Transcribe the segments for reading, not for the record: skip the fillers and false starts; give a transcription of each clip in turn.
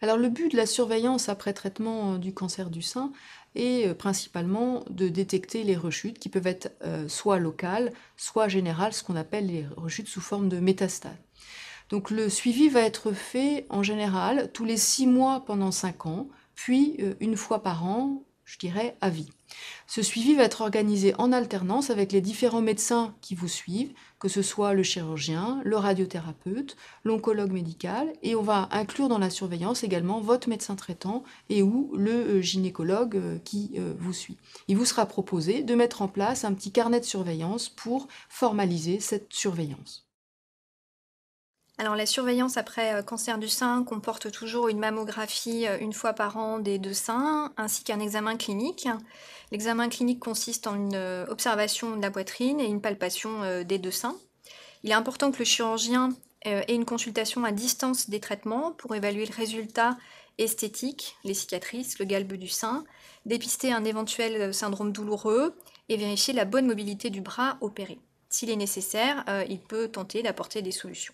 Alors le but de la surveillance après traitement du cancer du sein est principalement de détecter les rechutes qui peuvent être soit locales, soit générales, ce qu'on appelle les rechutes sous forme de métastases. Donc le suivi va être fait en général tous les 6 mois pendant 5 ans, puis une fois par an, je dirais à vie. Ce suivi va être organisé en alternance avec les différents médecins qui vous suivent, que ce soit le chirurgien, le radiothérapeute, l'oncologue médical, et on va inclure dans la surveillance également votre médecin traitant et ou le gynécologue qui vous suit. Il vous sera proposé de mettre en place un petit carnet de surveillance pour formaliser cette surveillance. Alors la surveillance après cancer du sein comporte toujours une mammographie une fois par an des deux seins, ainsi qu'un examen clinique. L'examen clinique consiste en une observation de la poitrine et une palpation des deux seins. Il est important que le chirurgien ait une consultation à distance des traitements pour évaluer le résultat esthétique, les cicatrices, le galbe du sein, dépister un éventuel syndrome douloureux et vérifier la bonne mobilité du bras opéré. S'il est nécessaire, il peut tenter d'apporter des solutions.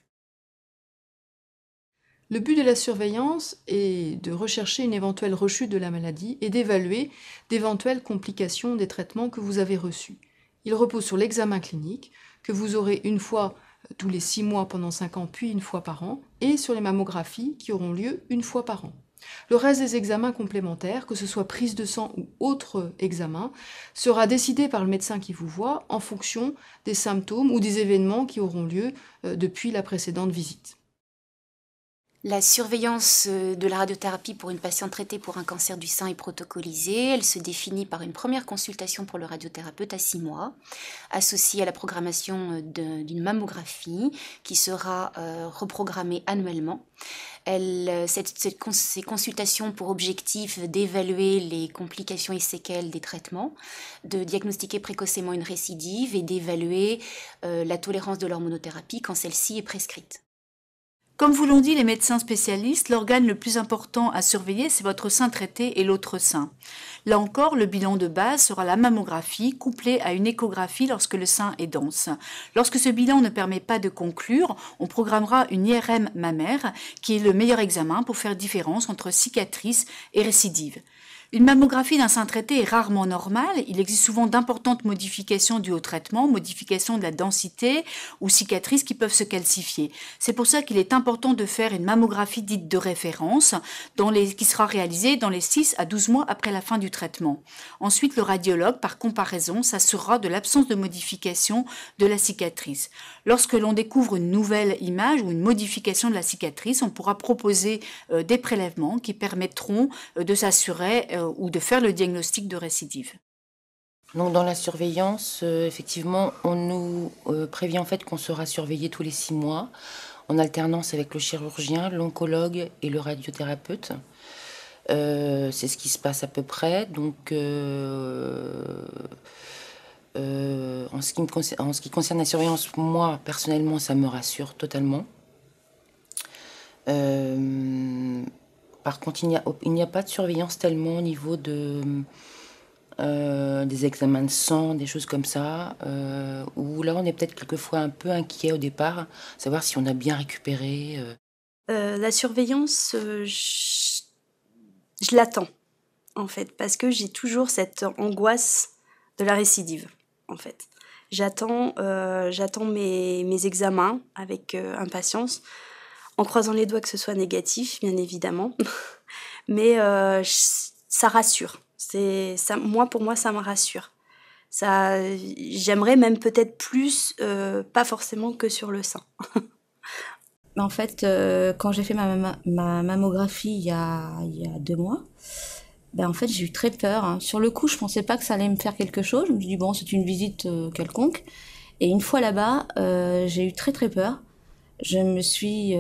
Le but de la surveillance est de rechercher une éventuelle rechute de la maladie et d'évaluer d'éventuelles complications des traitements que vous avez reçus. Il repose sur l'examen clinique, que vous aurez une fois tous les 6 mois pendant 5 ans, puis une fois par an, et sur les mammographies qui auront lieu une fois par an. Le reste des examens complémentaires, que ce soit prise de sang ou autre examen, sera décidé par le médecin qui vous voit en fonction des symptômes ou des événements qui auront lieu depuis la précédente visite. La surveillance de la radiothérapie pour une patiente traitée pour un cancer du sein est protocolisée. Elle se définit par une première consultation pour le radiothérapeute à 6 mois, associée à la programmation d'une mammographie qui sera reprogrammée annuellement. Ces consultations ont pour objectif d'évaluer les complications et séquelles des traitements, de diagnostiquer précocement une récidive et d'évaluer la tolérance de l'hormonothérapie quand celle-ci est prescrite. Comme vous l'ont dit les médecins spécialistes, l'organe le plus important à surveiller, c'est votre sein traité et l'autre sein. Là encore, le bilan de base sera la mammographie couplée à une échographie lorsque le sein est dense. Lorsque ce bilan ne permet pas de conclure, on programmera une IRM mammaire qui est le meilleur examen pour faire différence entre cicatrice et récidive. Une mammographie d'un sein traité est rarement normale. Il existe souvent d'importantes modifications dues au traitement, modifications de la densité ou cicatrices qui peuvent se calcifier. C'est pour ça qu'il est important de faire une mammographie dite de référence qui sera réalisée dans les 6 à 12 mois après la fin du traitement. Ensuite, le radiologue, par comparaison, s'assurera de l'absence de modification de la cicatrice. Lorsque l'on découvre une nouvelle image ou une modification de la cicatrice, on pourra proposer des prélèvements qui permettront de s'assurer ou de faire le diagnostic de récidive. Donc dans la surveillance, effectivement, on nous prévient en fait qu'on sera surveillé tous les 6 mois, en alternance avec le chirurgien, l'oncologue et le radiothérapeute. C'est ce qui se passe à peu près. Donc, en ce qui concerne la surveillance, moi, personnellement, ça me rassure totalement. Par contre, il n'y a pas de surveillance tellement au niveau des examens de sang, des choses comme ça, où là, on est peut-être quelquefois un peu inquiet au départ, savoir si on a bien récupéré. La surveillance, je l'attends, en fait, parce que j'ai toujours cette angoisse de la récidive, en fait. J'attends mes examens avec impatience, en croisant les doigts que ce soit négatif, bien évidemment. Mais ça rassure. Pour moi, ça me rassure. J'aimerais même peut-être plus, pas forcément que sur le sein. En fait, quand j'ai fait ma mammographie il y a 2 mois, en fait, j'ai eu très peur, hein. Sur le coup, je pensais pas que ça allait me faire quelque chose. Je me suis dit, bon, c'est une visite quelconque. Et une fois là-bas, j'ai eu très très peur. Je me suis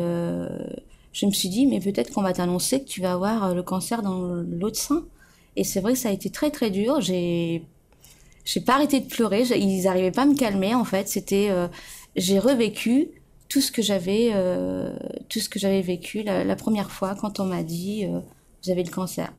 dit, mais peut-être qu'on va t'annoncer que tu vas avoir le cancer dans l'autre sein. Et c'est vrai que ça a été très très dur. J'ai pas arrêté de pleurer. Ils arrivaient pas à me calmer, en fait. J'ai revécu tout ce que j'avais vécu la première fois quand on m'a dit, vous avez le cancer.